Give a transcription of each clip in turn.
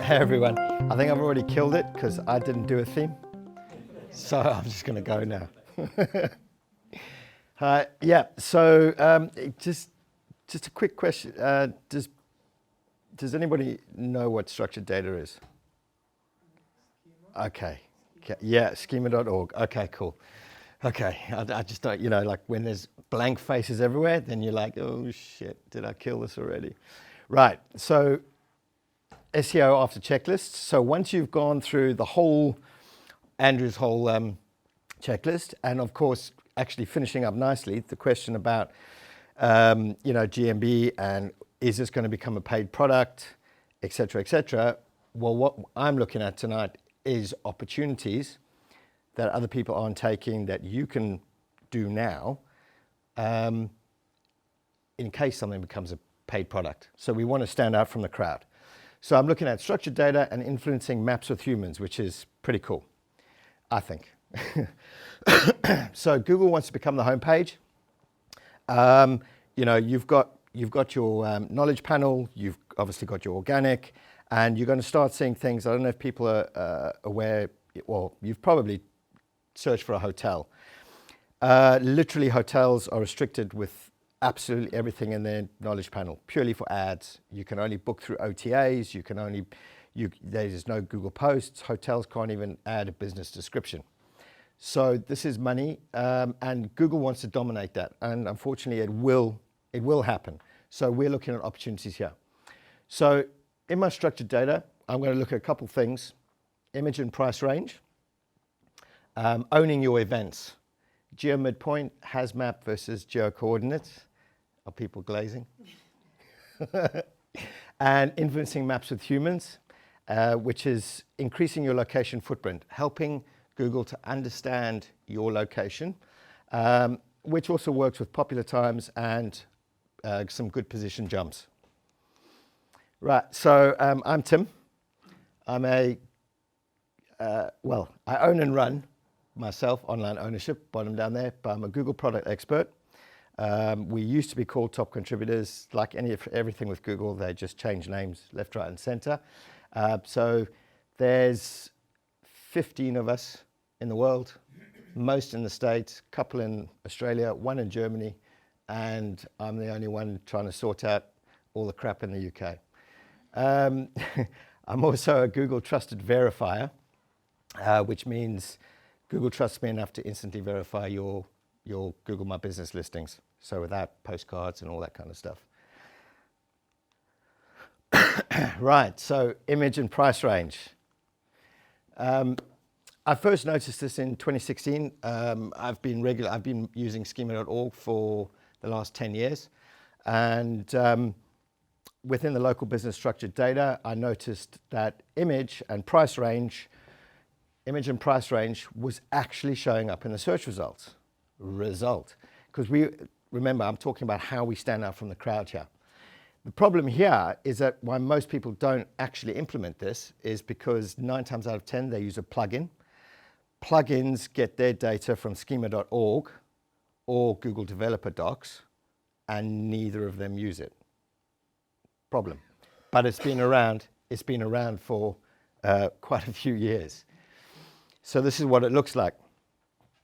Hey everyone, I think I've already killed it because I didn't do a theme. So I'm just going to go now. Just a quick question. Does anybody know what structured data is? Okay. Yeah, schema.org. Okay, cool. Okay, I just don't, like when there's blank faces everywhere, then you're like, oh shit, did I kill this already? Right, so SEO after checklists. So once you've gone through the whole, Andrew's whole checklist, and of course, actually finishing up nicely, the question about, GMB and is this going to become a paid product, et cetera, et cetera. Well, what I'm looking at tonight is opportunities that other people aren't taking that you can do now in case something becomes a paid product. So we want to stand out from the crowd. So I'm looking at structured data and influencing maps with humans, which is pretty cool, I think. So Google wants to become the homepage. You've got your knowledge panel, you've obviously got your organic, and you're going to start seeing things. I don't know if people are aware, well, you've probably searched for a hotel. Literally, hotels are restricted with absolutely everything in their knowledge panel, purely for ads. You can only book through OTAs, there's no Google posts, hotels can't even add a business description. So this is money, and Google wants to dominate that, and unfortunately it will happen. So we're looking at opportunities here. So in my structured data, I'm going to look at a couple things: image and price range, owning your events, geo midpoint, has map versus geo coordinates. Are people glazing? And influencing maps with humans, which is increasing your location footprint, helping Google to understand your location, which also works with popular times and some good position jumps. Right, so I'm Tim. I'm I own and run myself, online ownership, bottom down there, but I'm a Google product expert. We used to be called top contributors. Like everything with Google, they just change names left, right, and center. So there's 15 of us in the world, most in the States, a couple in Australia, one in Germany, and I'm the only one trying to sort out all the crap in the UK. I'm also a Google Trusted Verifier, which means Google trusts me enough to instantly verify your Google My Business listings, so without postcards and all that kind of stuff. Right, so image and price range. I first noticed this in 2016. I've been using schema.org for the last 10 years, and within the local business structured data, I noticed that image and price range was actually showing up in the search results. Because remember, I'm talking about how we stand out from the crowd here. The problem here is that why most people don't actually implement this is because 9 times out of 10, they use a plugin. Plugins get their data from schema.org or Google Developer Docs, and neither of them use it. Problem. But it's been around for quite a few years. So this is what it looks like.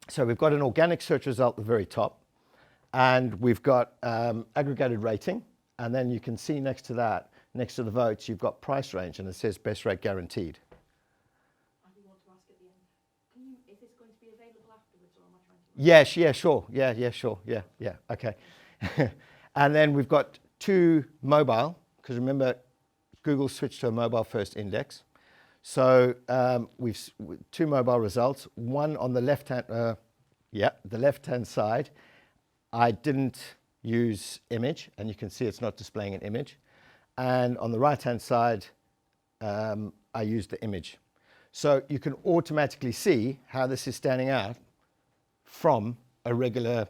So we've got an organic search result at the very top, and we've got aggregated rating, and then you can see next to that, next to the votes, you've got price range, and it says best rate guaranteed. I do want to ask at the end, is this going to be available afterwards, or am I trying to... Yes, yeah, sure, yeah, sure, yeah, okay. And then we've got 2 mobile, because remember, Google switched to a mobile first index. So we've 2 mobile results, one on the left-hand, the left-hand side. I didn't use image, and you can see it's not displaying an image. And on the right-hand side, I used the image. So you can automatically see how this is standing out from a regular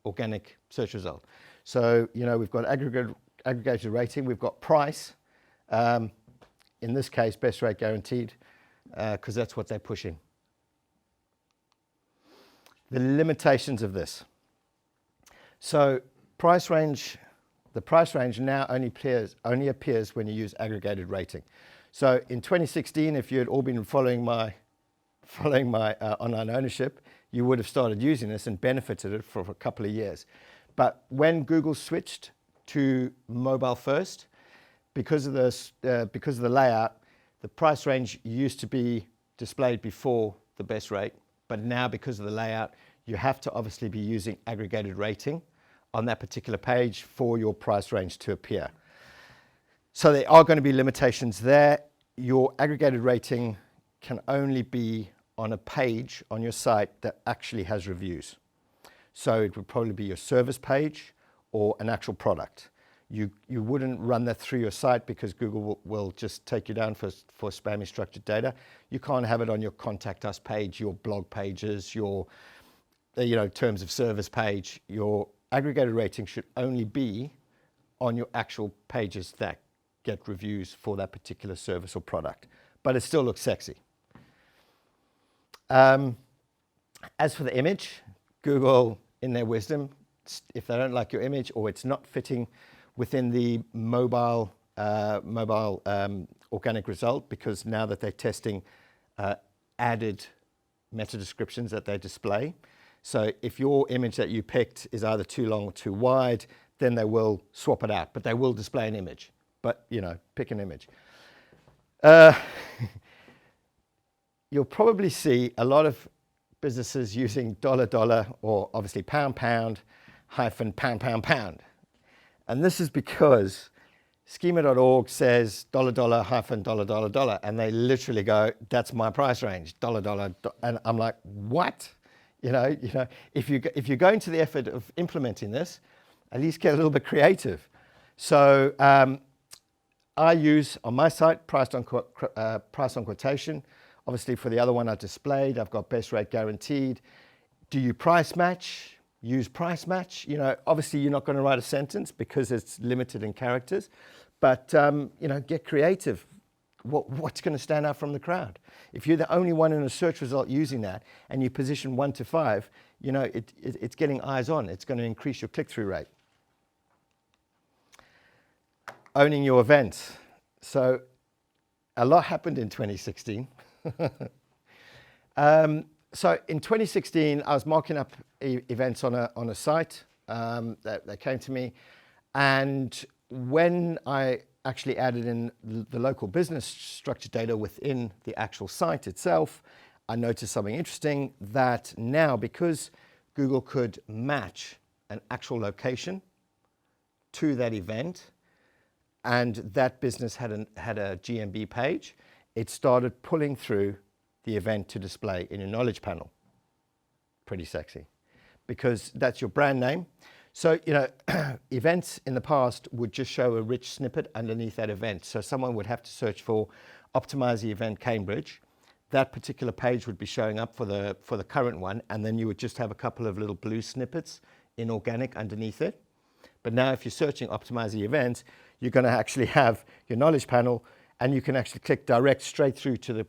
organic search result. So, we've got aggregated rating, we've got price, in this case, best rate guaranteed, because that's what they're pushing. The limitations of this. So the price range now only appears when you use aggregated rating. So in 2016, if you had all been following my online ownership, you would have started using this and benefited it for a couple of years. But when Google switched to mobile first, because of the layout, the price range used to be displayed before the best rate, but now because of the layout, you have to obviously be using aggregated rating on that particular page for your price range to appear. So there are going to be limitations there. Your aggregated rating can only be on a page on your site that actually has reviews. So it would probably be your service page or an actual product. You wouldn't run that through your site because Google will just take you down for spammy structured data. You can't have it on your contact us page, your blog pages, your terms of service page. Your aggregated rating should only be on your actual pages that get reviews for that particular service or product. But it still looks sexy. As for the image, Google, in their wisdom, if they don't like your image or it's not fitting within the mobile organic result, because now that they're testing added meta descriptions that they display. So if your image that you picked is either too long or too wide, then they will swap it out, but they will display an image. But, pick an image. You'll probably see a lot of businesses using $, or obviously pound, hyphen pound. And this is because schema.org says $, hyphen $, and they literally go, that's my price range, $. And I'm like, what? If you're going to the effort of implementing this, at least get a little bit creative. So I use on my site price on quotation. Obviously, for the other one I displayed, I've got best rate guaranteed. Do you price match? Use price match. Obviously, you're not going to write a sentence because it's limited in characters. But, get creative. What's going to stand out from the crowd? If you're the only one in a search result using that and you position 1 to 5, it's getting eyes on. It's going to increase your click-through rate. Owning your events. So a lot happened in 2016. So in 2016, I was marking up events on a site that came to me. And when I actually added in the local business structured data within the actual site itself, I noticed something interesting, that now because Google could match an actual location to that event, and that business had a GMB page, it started pulling through the event to display in your knowledge panel. Pretty sexy, because that's your brand name. So, events in the past would just show a rich snippet underneath that event. So someone would have to search for Optimisey event Cambridge. That particular page would be showing up for the current one, and then you would just have a couple of little blue snippets in organic underneath it. But now if you're searching Optimisey events, you're going to actually have your knowledge panel, and you can actually click direct straight through to the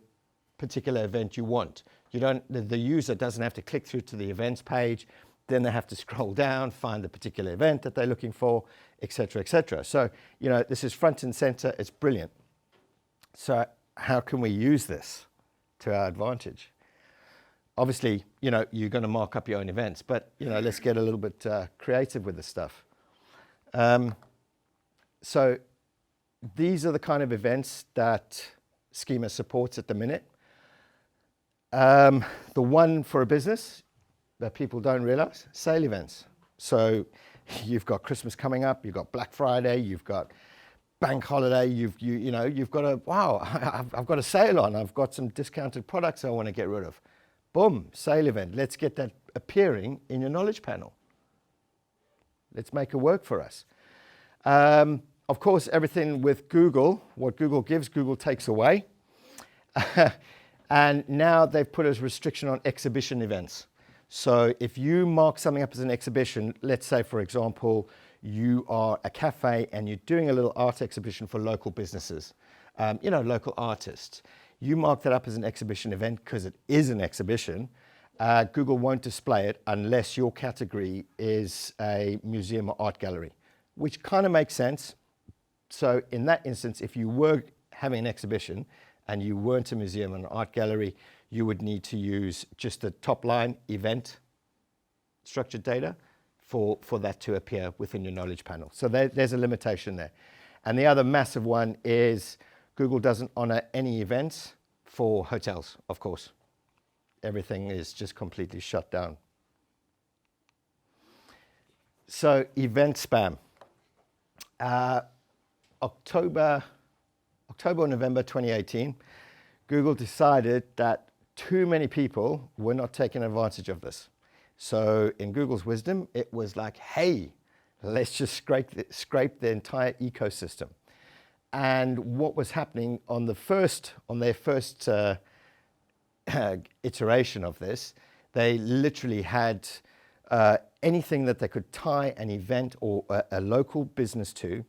particular event you want. The user doesn't have to click through to the events page, then they have to scroll down, find the particular event that they're looking for, etc., etc. So, this is front and center. It's brilliant. So how can we use this to our advantage? Obviously, you're going to mark up your own events, but, let's get a little bit creative with this stuff. So these are the kind of events that Schema supports at the minute. The one for a business that people don't realize, sale events. So you've got Christmas coming up, you've got Black Friday, you've got bank holiday, you've got I've got a sale on, I've got some discounted products I want to get rid of. Boom, sale event. Let's get that appearing in your knowledge panel. Let's make it work for us. Of course, everything with Google, what Google gives, Google takes away. And now they've put a restriction on exhibition events. So if you mark something up as an exhibition, let's say, for example, you are a cafe and you're doing a little art exhibition for local businesses, local artists. You mark that up as an exhibition event because it is an exhibition. Google won't display it unless your category is a museum or art gallery, which kind of makes sense. So in that instance, if you were having an exhibition and you weren't a museum and an art gallery, you would need to use just the top line event structured data for that to appear within your knowledge panel. So there's a limitation there. And the other massive one is Google doesn't honor any events for hotels, of course. Everything is just completely shut down. So event spam. October or November 2018, Google decided that too many people were not taking advantage of this. So in Google's wisdom, it was like, hey, let's just scrape the entire ecosystem. And what was happening on their first iteration of this, they literally had anything that they could tie an event or a local business to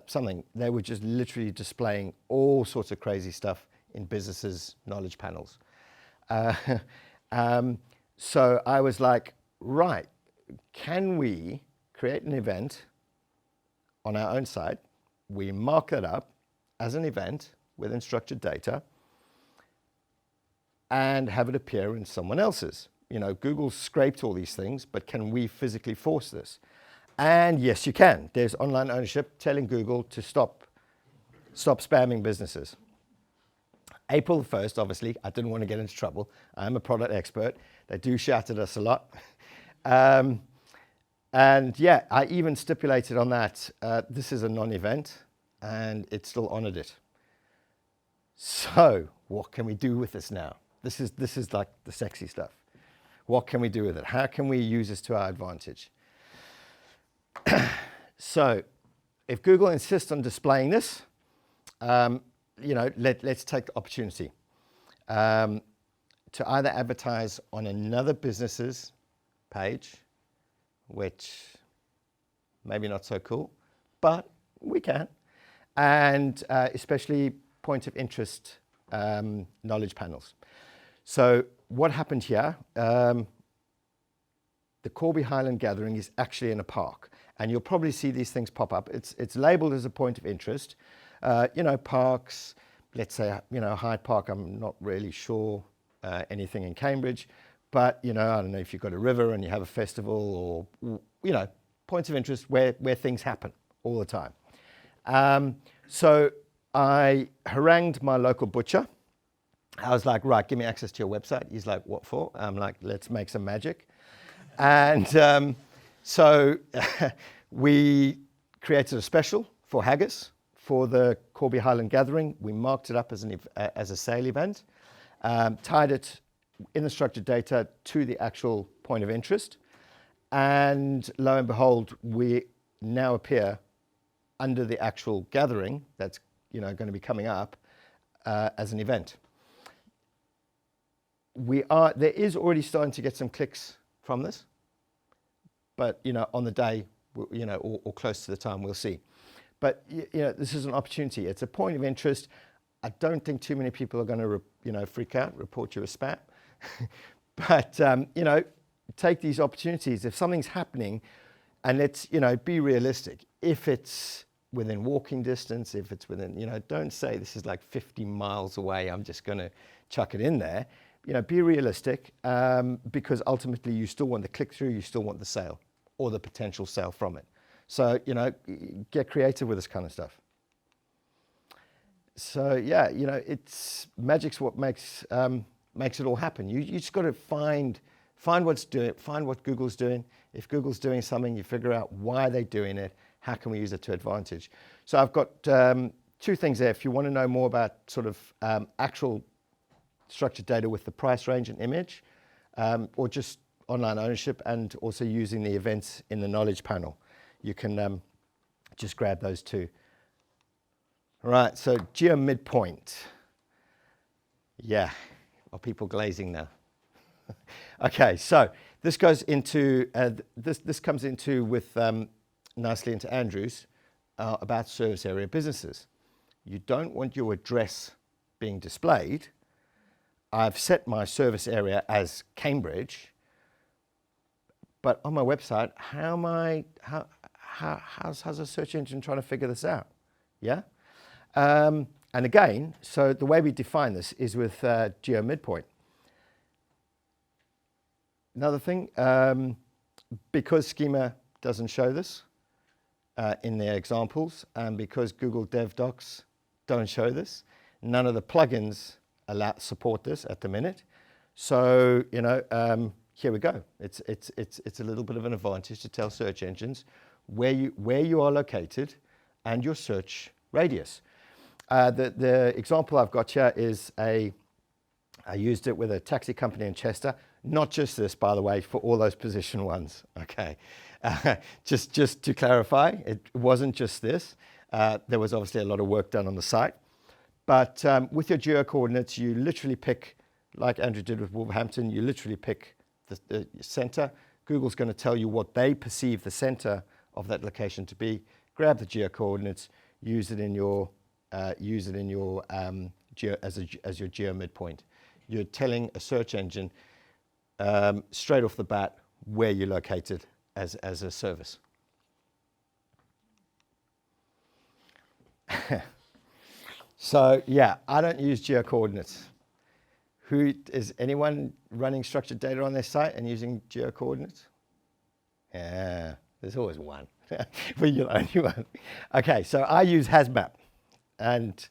something. They were just literally displaying all sorts of crazy stuff in businesses' knowledge panels. So I was like, right, can we create an event on our own site? We mark it up as an event with unstructured data and have it appear in someone else's. You know, Google scraped all these things, but can we physically force this? And yes, you can. There's online ownership telling Google to stop spamming businesses. April the 1st, obviously, I didn't want to get into trouble. I'm a product expert. They do shout at us a lot. And yeah, I even stipulated on that, this is a non-event, and it still honored it. So what can we do with this now? This is like the sexy stuff. What can we do with it? How can we use this to our advantage? So if Google insists on displaying this, you know, let's take the opportunity to either advertise on another business's page, which maybe not so cool, but we can, and especially point of interest knowledge panels. So what happened here, the Corby Highland Gathering is actually in a park, and you'll probably see these things pop up. It's labeled as a point of interest. You know, parks, let's say, you know, Hyde Park, I'm not really sure anything in Cambridge, but, you know, I don't know if you've got a river and you have a festival or, you know, points of interest where things happen all the time. So I harangued my local butcher. I was like, right, give me access to your website. He's like, what for? I'm like, let's make some magic. And so we created a special for haggis for the Corby Highland Gathering. We marked it up as a sale event, tied it in the structured data to the actual point of interest. And lo and behold, we now appear under the actual gathering that's, you know, going to be coming up as an event. There is already starting to get some clicks from this, but, you know, on the day, you know, or close to the time, we'll see. But, you know, this is an opportunity. It's a point of interest. I don't think too many people are going to, you know, freak out, report you as spam. But, you know, take these opportunities. If something's happening, and let's, you know, be realistic. If it's within walking distance, if it's within, you know, don't say this is like 50 miles away, I'm just going to chuck it in there. You know, be realistic, because ultimately you still want the click-through, you still want the sale or the potential sale from it. So, you know, get creative with this kind of stuff. So, yeah, you know, magic's what makes it all happen. You just got to find what Google's doing. If Google's doing something, you figure out why they're doing it. How can we use it to advantage? So I've got two things there. If you want to know more about sort of actual structured data with the price range and image, or just online ownership, and also using the events in the knowledge panel, you can just grab those two. All right, so geo midpoint. Yeah, are people glazing now? Okay, so this goes into, this comes into with nicely into Andrew's about service area businesses. You don't want your address being displayed. I've set my service area as Cambridge, but on my website, how's a search engine trying to figure this out? Yeah. And again, so the way we define this is with geo midpoint. Another thing, because Schema doesn't show this in their examples, and because Google Dev Docs don't show this, none of the plugins support this at the minute. So, here we go. It's a little bit of an advantage to tell search engines where you are located and your search radius. The example I've got here is I used it with a taxi company in Chester. Not just this, by the way, for all those position ones. Okay, just to clarify, it wasn't just this. There was obviously a lot of work done on the site. But with your geo coordinates, you literally pick, like Andrew did with Wolverhampton, you literally pick the center. Google's going to tell you what they perceive the center of that location to be. Grab the geo coordinates, use it in your geo as your geo midpoint. You're telling a search engine straight off the bat where you're located as a service. So yeah, I don't use geo coordinates. Is anyone running structured data on their site and using geo coordinates? Yeah, there's always one. But you're the only one. Okay, so I use HasMap, and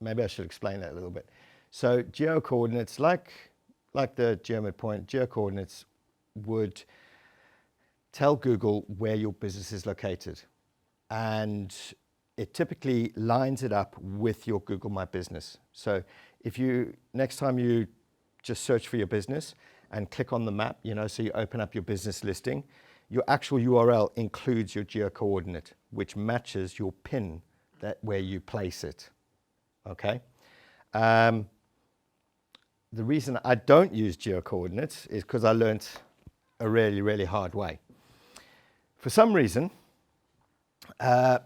maybe I should explain that a little bit. So geo coordinates, like the geo midpoint, geo coordinates would tell Google where your business is located, and it typically lines it up with your Google My Business. So if next time you just search for your business and click on the map, so you open up your business listing, your actual URL includes your geo coordinate, which matches your pin where you place it. Okay. The reason I don't use geo coordinates is because I learned a really, really hard way. For some reason,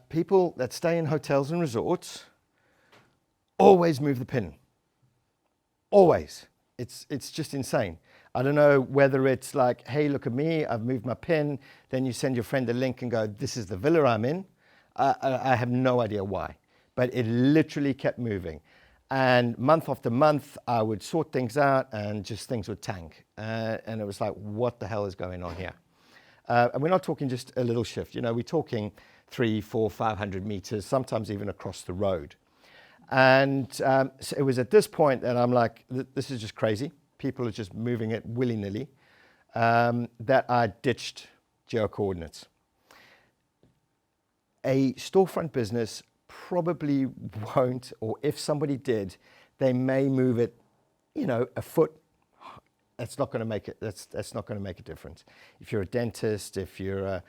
people that stay in hotels and resorts always move the pin. Always. It's just insane. I don't know whether it's like, hey, look at me, I've moved my pin. Then you send your friend a link and go, this is the villa I'm in. I have no idea why, but it literally kept moving. And month after month, I would sort things out and just things would tank. And it was like, what the hell is going on here? And we're not talking just a little shift. We're talking 300, 400, 500 meters, sometimes even across the road. And so it was at this point that I'm like, this is just crazy. People are just moving it willy-nilly, that I ditched geo coordinates. A storefront business probably won't, or if somebody did, they may move it, a foot. That's not going to make it. That's not going to make a difference. If you're a dentist, if you're,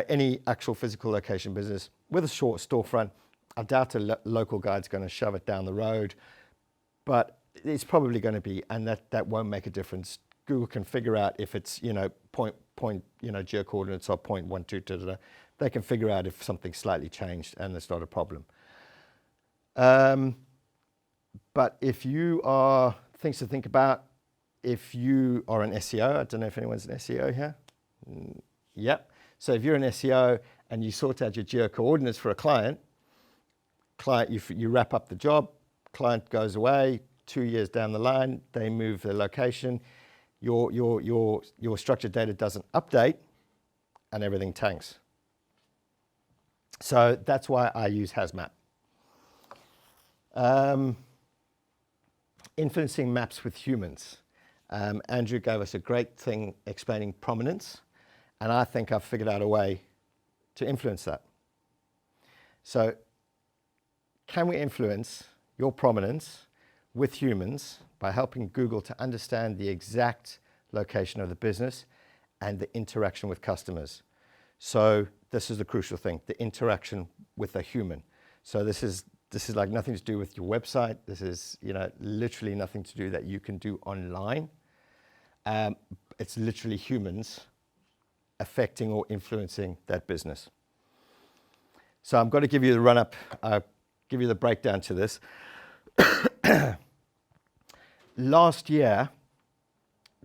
any actual physical location business with a short storefront, I doubt a local guide's going to shove it down the road, but it's probably going to be, and that won't make a difference. Google can figure out if it's, point, geo coordinates are 0.12, they can figure out if something's slightly changed and it's not a problem. But if you are, things to think about, if you are an SEO, I don't know if anyone's an SEO here. Yep. So if you're an SEO and you sort out your geo coordinates for a client, you wrap up the job, client goes away, 2 years down the line, they move the location, your structured data doesn't update, and everything tanks. So that's why I use HasMap. Influencing maps with humans. Andrew gave us a great thing explaining prominence, and I think I've figured out a way to influence that. So can we influence your prominence with humans by helping Google to understand the exact location of the business and the interaction with customers? So this is the crucial thing, the interaction with a human. So this is like nothing to do with your website. This is, literally nothing to do that you can do online. It's literally humans affecting or influencing that business. So I'm going to give you the run-up, give you the breakdown to this. Last year,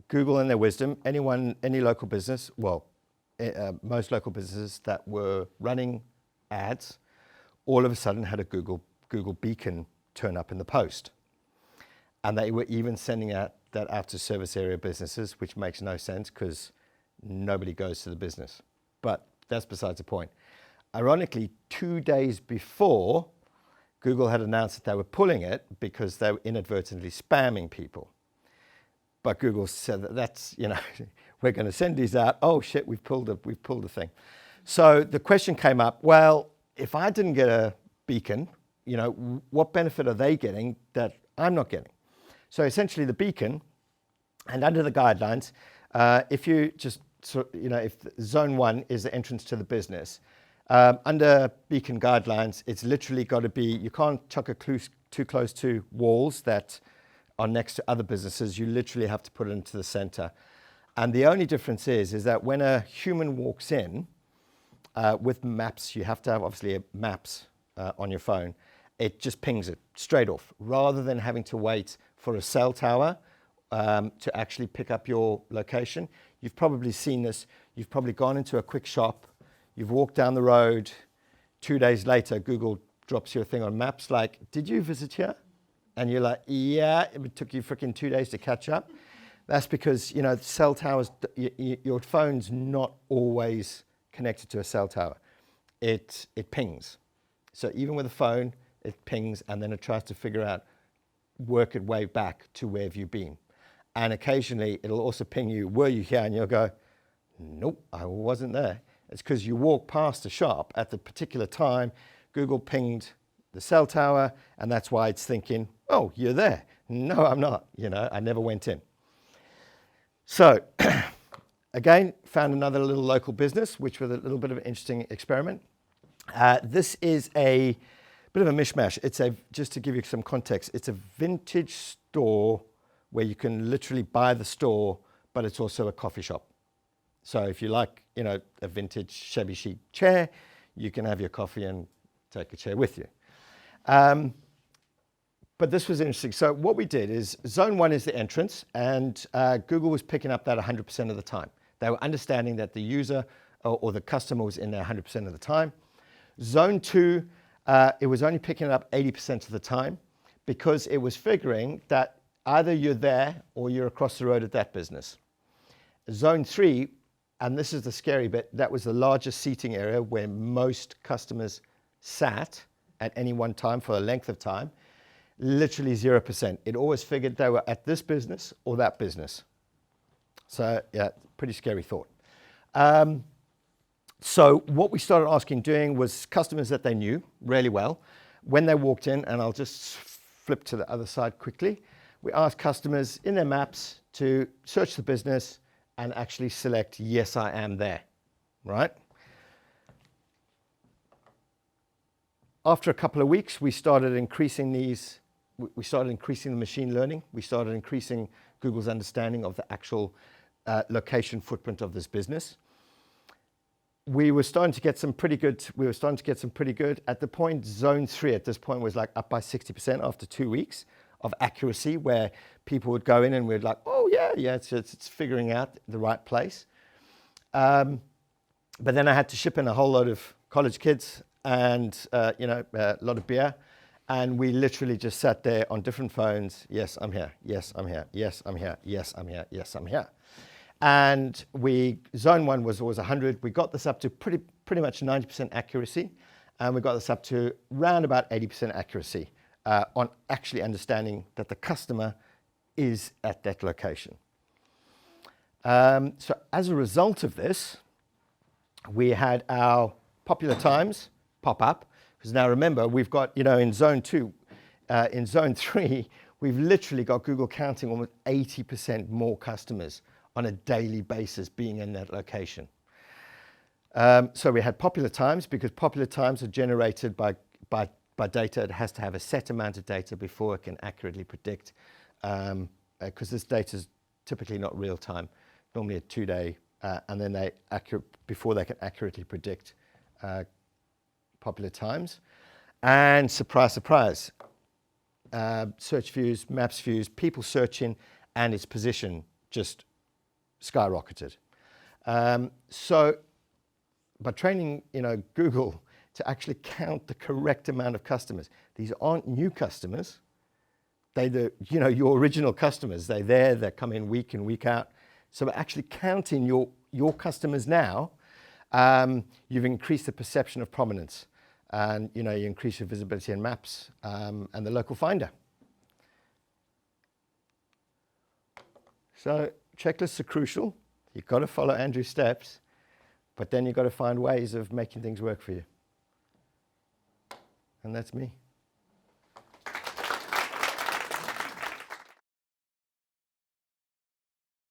Google in their wisdom, any local business, most local businesses that were running ads all of a sudden had a Google beacon turn up in the post. And they were even sending that out to service area businesses, which makes no sense because nobody goes to the business. But that's besides the point. Ironically, 2 days before, Google had announced that they were pulling it because they were inadvertently spamming people. But Google said that's, we're going to send these out. Oh shit, we've pulled the thing. So the question came up, well, if I didn't get a beacon, what benefit are they getting that I'm not getting? So essentially the beacon, and under the guidelines, if you just, if zone 1 is the entrance to the business, under beacon guidelines, it's literally got to be, you can't chuck it too close to walls that are next to other businesses. You literally have to put it into the center. And the only difference is that when a human walks in, with maps, you have to have obviously maps on your phone. It just pings it straight off, rather than having to wait for a cell tower to actually pick up your location. You've probably seen this. You've probably gone into a quick shop. You've walked down the road. 2 days later, Google drops you a thing on maps like, did you visit here? And you're like, yeah, it took you freaking 2 days to catch up. That's because, cell towers, your phone's not always connected to a cell tower. It pings. So even with a phone, it pings and then it tries to figure out, work its way back to where have you been. And occasionally it'll also ping you, were you here? And you'll go, nope, I wasn't there. It's because you walked past the shop at the particular time, Google pinged the cell tower, and that's why it's thinking, oh, you're there. No, I'm not. I never went in. So again, found another little local business, which was a little bit of an interesting experiment. This is a bit of a mishmash. Just to give you some context, it's a vintage store where you can literally buy the store, but it's also a coffee shop. So if you like, a vintage shabby chic chair, you can have your coffee and take a chair with you. But this was interesting. So what we did is zone 1 is the entrance, and Google was picking up that 100% of the time. They were understanding that the user or the customer was in there 100% of the time. Zone 2, it was only picking it up 80% of the time because it was figuring that either you're there or you're across the road at that business. Zone 3, and this is the scary bit, that was the largest seating area where most customers sat at any one time for a length of time, literally 0%. It always figured they were at this business or that business. So yeah, pretty scary thought. So what we started doing was customers that they knew really well, when they walked in, and I'll just flip to the other side quickly, we asked customers in their maps to search the business and actually select, yes, I am there, right? After a couple of weeks, we started increasing the machine learning. We started increasing Google's understanding of the actual location footprint of this business. We were starting to get some pretty good. At the point, zone 3 at this point was like up by 60% after 2 weeks of accuracy, where people would go in and we'd like, oh yeah, it's figuring out the right place. But then I had to ship in a whole load of college kids and a lot of beer, and we literally just sat there on different phones. Yes, I'm here. Yes, I'm here. Yes, I'm here. Yes, I'm here. Yes, I'm here. And zone 1 was always 100. We got this up to pretty much 90% accuracy, and we got this up to around about 80% accuracy on actually understanding that the customer is at that location. So as a result of this, we had our popular times pop up, because now remember, we've got, in zone 2, in zone 3, we've literally got Google counting almost 80% more customers on a daily basis being in that location. So we had popular times, because popular times are generated by data. It has to have a set amount of data before it can accurately predict, because this data is typically not real time, normally a 2-day, and then before they can accurately predict popular times. And surprise, surprise, search views, maps views, people searching, and its position just skyrocketed. So by training, Google to actually count the correct amount of customers. These aren't new customers. They're your original customers. They're there, they come in week in, week out. So actually counting your customers now, you've increased the perception of prominence. And you increase your visibility in maps and the local finder. So checklists are crucial. You've got to follow Andrew's steps, but then you've got to find ways of making things work for you. And that's me.